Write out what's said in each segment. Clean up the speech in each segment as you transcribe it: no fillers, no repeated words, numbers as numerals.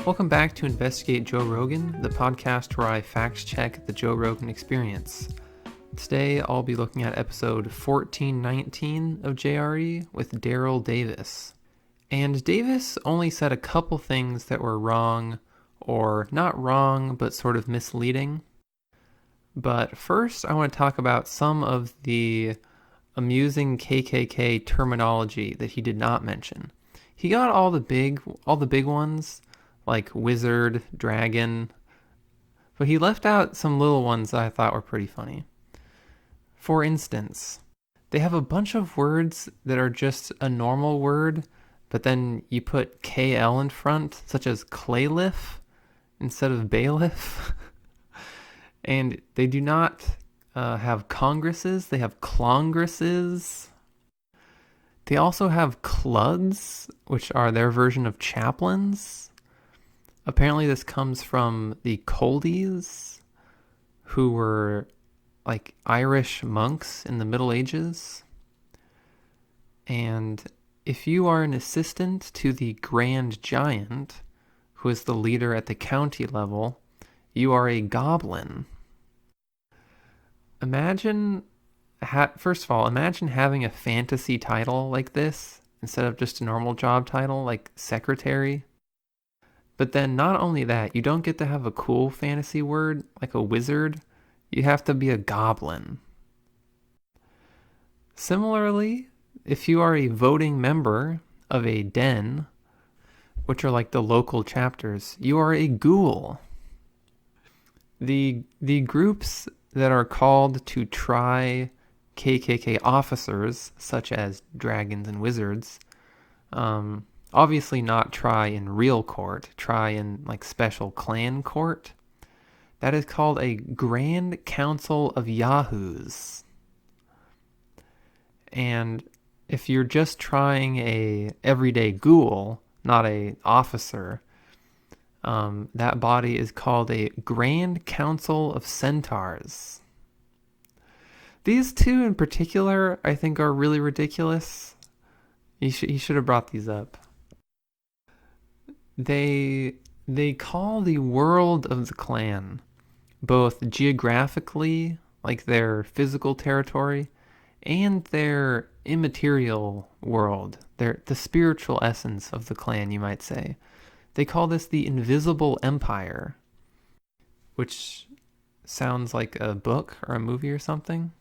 Welcome back to Investigate Joe Rogan, the podcast where I fact-check the Joe Rogan Experience. Today, I'll be looking at episode 1419 of JRE with Daryl Davis. And Davis only said a couple things that were wrong, or not wrong, but sort of misleading. But first, I want to talk about some of the amusing KKK terminology that he did not mention. He got all the big ones, like wizard, dragon, but he left out some little ones that I thought were pretty funny. For instance, they have a bunch of words that are just a normal word, but then you put KL in front, such as clayliff instead of bailiff. And they do not have congresses, they have clongresses. They also have cluds, which are their version of chaplains. Apparently this comes from the Coldies, who were like Irish monks in the Middle Ages. And if you are an assistant to the Grand Giant, who is the leader at the county level, you are a goblin. First of all, imagine having a fantasy title like this instead of just a normal job title like secretary. But then not only that, you don't get to have a cool fantasy word like a wizard. You have to be a goblin. Similarly, if you are a voting member of a den, which are like the local chapters, you are a ghoul. The groups that are called to try KKK officers, such as dragons and wizards, obviously not try in real court, try in like special clan court. That is called a Grand Council of Yahoos. And if you're just trying a everyday ghoul, not a officer, that body is called a Grand Council of Centaurs. These two in particular, I think, are really ridiculous. He should have brought these up. They call the world of the clan, both geographically, like their physical territory, and their immaterial world, the spiritual essence of the clan, you might say. They call this the Invisible Empire, which sounds like a book or a movie or something.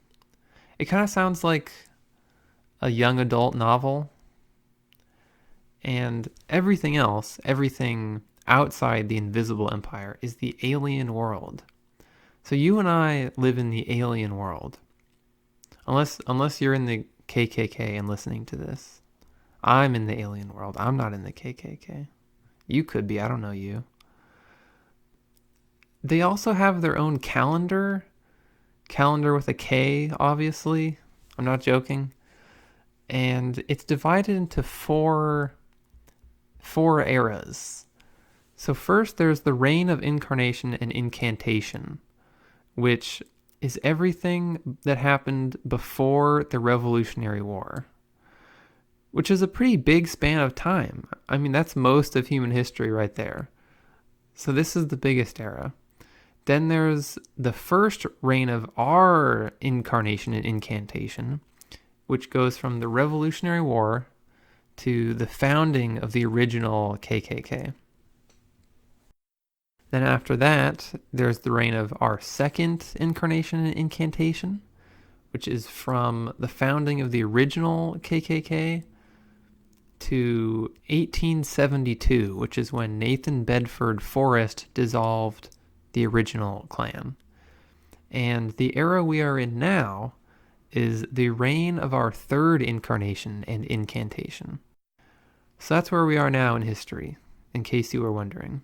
It kind of sounds like a young adult novel. And everything else, everything outside the Invisible Empire, is the alien world. So you and I live in the alien world. Unless you're in the KKK and listening to this. I'm in the alien world. I'm not in the KKK. You could be, I don't know you. They also have their own calendar with a K, obviously. I'm not joking. And it's divided into four eras. So first there's the reign of incarnation and incantation, which is everything that happened before the Revolutionary War, which is a pretty big span of time. I mean, that's most of human history right there. So this is the biggest era. Then there's the first reign of our incarnation and incantation, which goes from the Revolutionary War to the founding of the original KKK. Then after that, there's the reign of our second incarnation and incantation, which is from the founding of the original KKK to 1872, which is when Nathan Bedford Forrest dissolved the original Klan. And the era we are in now is the reign of our third incarnation and incantation. So that's where we are now in history, in case you were wondering.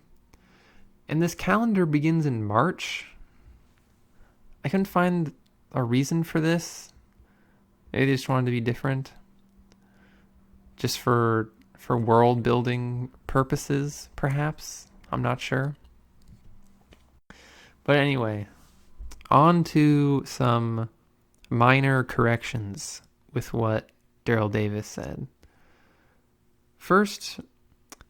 And this calendar begins in March. I couldn't find a reason for this. Maybe they just wanted to be different. Just for world building purposes, perhaps. I'm not sure. But anyway, on to some minor corrections with what Daryl Davis said. First,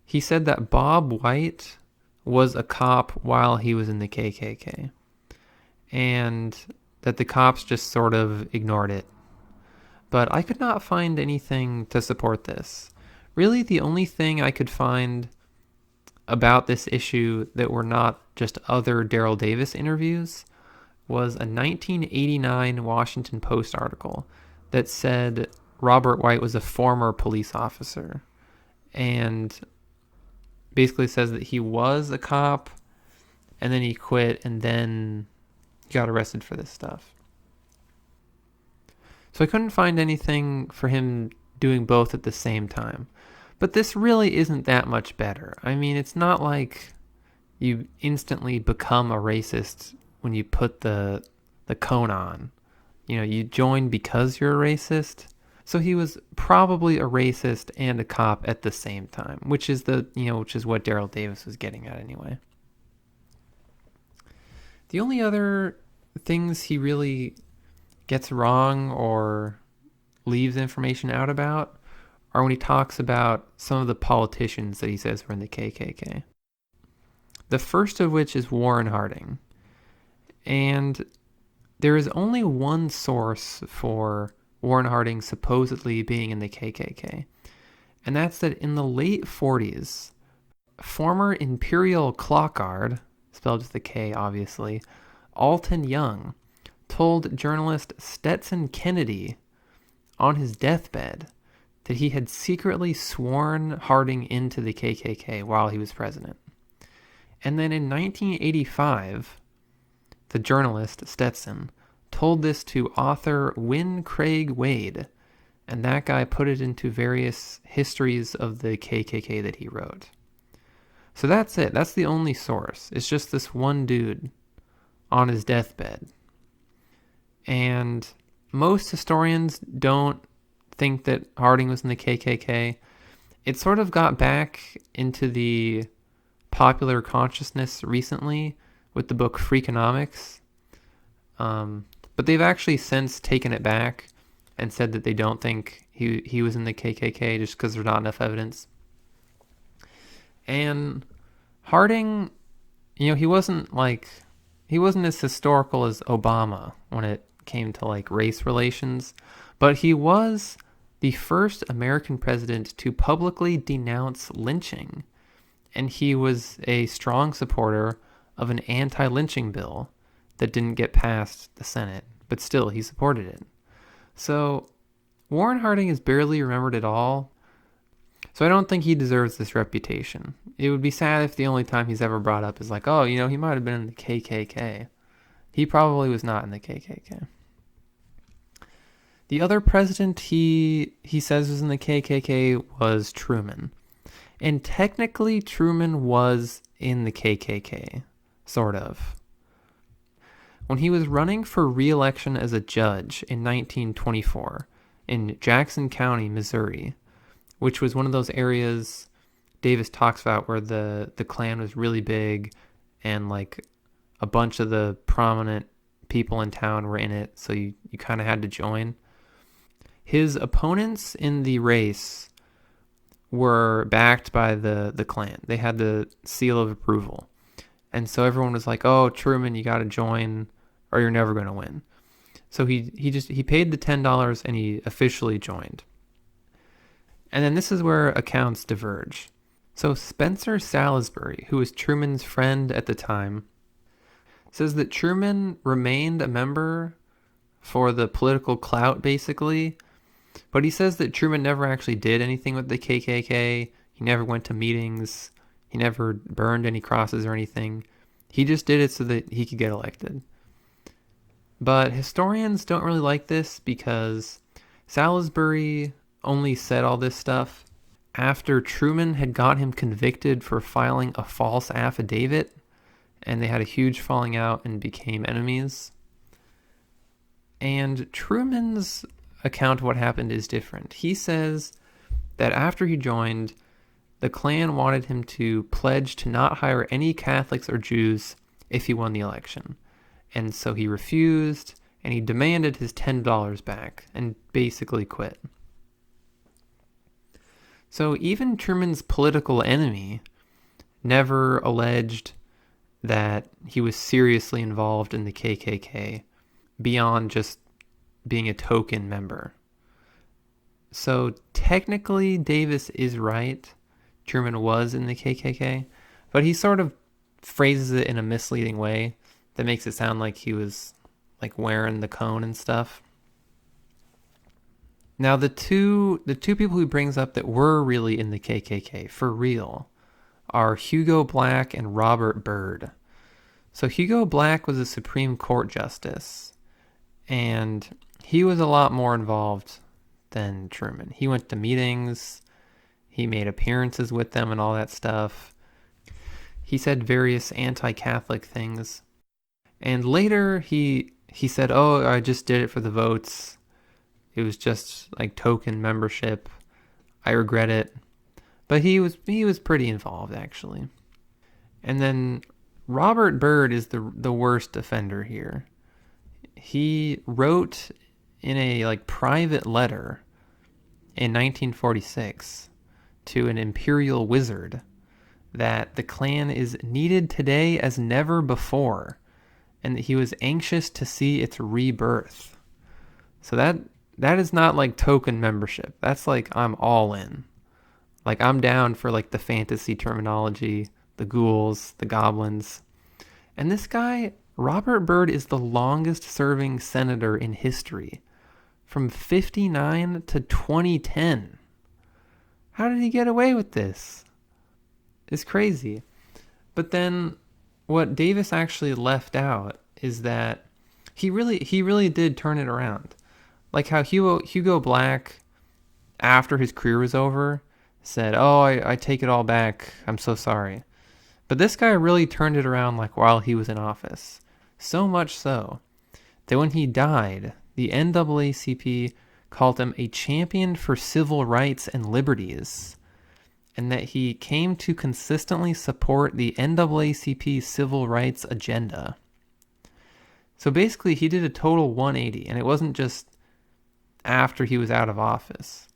he said that Bob White was a cop while he was in the KKK, and that the cops just sort of ignored it. But I could not find anything to support this. Really, the only thing I could find about this issue that were not just other Daryl Davis interviews was a 1989 Washington Post article that said Robert White was a former police officer, and basically says that he was a cop and then he quit and then got arrested for this stuff. So I couldn't find anything for him doing both at the same time. But this really isn't that much better. I mean, it's not like you instantly become a racist when you put the cone on. You know, you join because you're a racist. So he was probably a racist and a cop at the same time, which is what Daryl Davis was getting at anyway. The only other things he really gets wrong or leaves information out about are when he talks about some of the politicians that he says were in the KKK. The first of which is Warren Harding. And there is only one source for Warren Harding supposedly being in the KKK. And that's that in the late 40s, former Imperial Clock Guard, spelled with a K obviously, Alton Young, told journalist Stetson Kennedy on his deathbed that he had secretly sworn Harding into the KKK while he was president. And then in 1985, the journalist Stetson told this to author Wynne Craig Wade, and that guy put it into various histories of the KKK that he wrote. So that's it. That's the only source. It's just this one dude on his deathbed. And most historians don't think that Harding was in the KKK. It sort of got back into the popular consciousness recently with the book Freakonomics. But they've actually since taken it back and said that they don't think he was in the KKK just because there's not enough evidence. And Harding, he wasn't as historical as Obama when it came to like race relations, but he was the first American president to publicly denounce lynching. And he was a strong supporter of an anti-lynching bill that didn't get past the Senate, but still he supported it. So Warren Harding is barely remembered at all. So I don't think he deserves this reputation. It would be sad if the only time he's ever brought up is like, oh, he might have been in the KKK. He probably was not in the KKK. The other president he says was in the KKK was Truman. And technically Truman was in the KKK, sort of. When he was running for re-election as a judge in 1924 in Jackson County, Missouri, which was one of those areas Davis talks about where the Klan was really big and like a bunch of the prominent people in town were in it, so you kind of had to join. His opponents in the race were backed by the Klan. They had the seal of approval. And so everyone was like, oh, Truman, you got to join or you're never going to win. So he paid the $10 and he officially joined. And then this is where accounts diverge. So Spencer Salisbury, who was Truman's friend at the time, says that Truman remained a member for the political clout, basically. But he says that Truman never actually did anything with the KKK. He never went to meetings. He never burned any crosses or anything. He just did it so that he could get elected. But historians don't really like this because Salisbury only said all this stuff after Truman had got him convicted for filing a false affidavit, and they had a huge falling out and became enemies. And Truman's account of what happened is different. He says that after he joined, the Klan wanted him to pledge to not hire any Catholics or Jews if he won the election. And so he refused, and he demanded his $10 back and basically quit. So even Truman's political enemy never alleged that he was seriously involved in the KKK beyond just being a token member. So technically, Davis is right. Truman was in the KKK, but he sort of phrases it in a misleading way that makes it sound like he was like wearing the cone and stuff. Now the two people he brings up that were really in the KKK for real are Hugo Black and Robert Byrd. So Hugo Black was a Supreme Court justice, and he was a lot more involved than Truman. He went to meetings, he made appearances with them and all that stuff. He said various anti-Catholic things. And later he said, "Oh, I just did it for the votes. It was just like token membership. I regret it." But he was pretty involved, actually. And then Robert Byrd is the worst offender here. He wrote in a like private letter in 1946 to an imperial wizard that the Klan is needed today as never before, and that he was anxious to see its rebirth. So that is not like token membership. That's like, I'm all in. Like, I'm down for like the fantasy terminology, the ghouls, the goblins. And this guy, Robert Byrd, is the longest serving senator in history, from 1959 to 2010. How did he get away with this? It's crazy. But then what Davis actually left out is that he really did turn it around. Like how Hugo Black, after his career was over, said, "Oh, I take it all back. I'm so sorry." But this guy really turned it around like while he was in office. So much so that when he died, the NAACP called him a champion for civil rights and liberties, and that he came to consistently support the NAACP civil rights agenda. So basically, he did a total 180, and it wasn't just after he was out of office.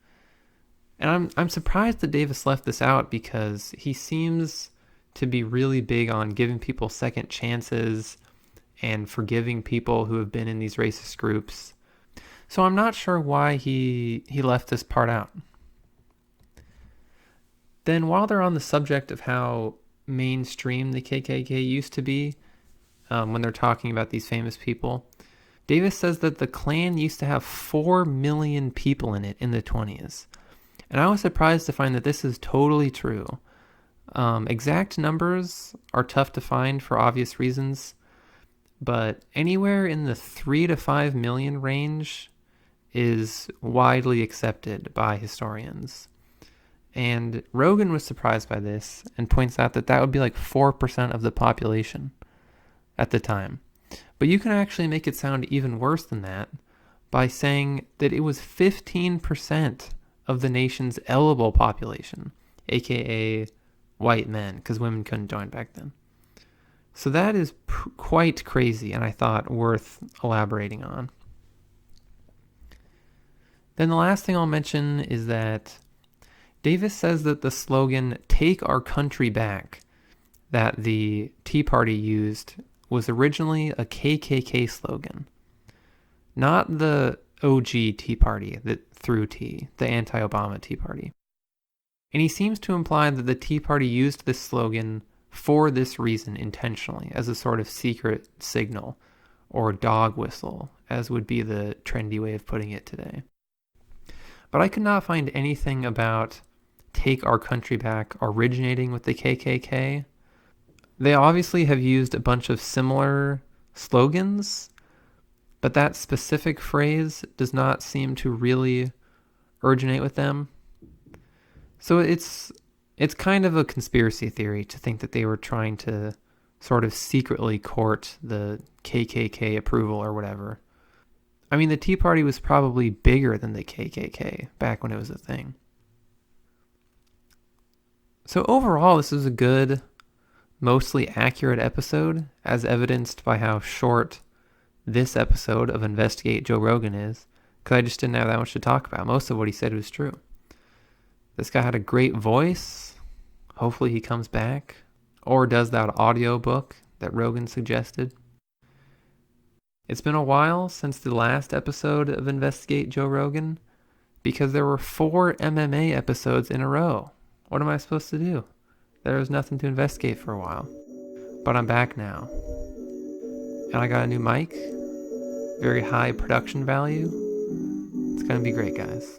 And I'm surprised that Davis left this out, because he seems to be really big on giving people second chances and forgiving people who have been in these racist groups. So I'm not sure why he left this part out. Then while they're on the subject of how mainstream the KKK used to be, when they're talking about these famous people, Davis says that the Klan used to have 4 million people in it in the 1920s. And I was surprised to find that this is totally true. Exact numbers are tough to find for obvious reasons, but anywhere in the 3 to 5 million range is widely accepted by historians. And Rogan was surprised by this and points out that that would be like 4% of the population at the time. But you can actually make it sound even worse than that by saying that it was 15% of the nation's eligible population, aka white men, because women couldn't join back then. So that is quite crazy, and I thought worth elaborating on. Then the last thing I'll mention is that Davis says that the slogan, "Take our country back," that the Tea Party used was originally a KKK slogan, not the OG Tea Party that threw tea, the anti-Obama Tea Party. And he seems to imply that the Tea Party used this slogan for this reason intentionally, as a sort of secret signal, or dog whistle, as would be the trendy way of putting it today. But I could not find anything about "Take our country back" originating with the KKK. They obviously have used a bunch of similar slogans, but that specific phrase does not seem to really originate with them. So it's kind of a conspiracy theory to think that they were trying to sort of secretly court the KKK approval or whatever. I mean, the Tea Party was probably bigger than the KKK back when it was a thing. So overall, this is a good, mostly accurate episode, as evidenced by how short this episode of Investigate Joe Rogan is, because I just didn't have that much to talk about. Most of what he said was true. This guy had a great voice. Hopefully he comes back. Or does that audiobook that Rogan suggested. It's been a while since the last episode of Investigate Joe Rogan because there were 4 MMA episodes in a row. What am I supposed to do? There was nothing to investigate for a while. But I'm back now. And I got a new mic. Very high production value. It's going to be great, guys.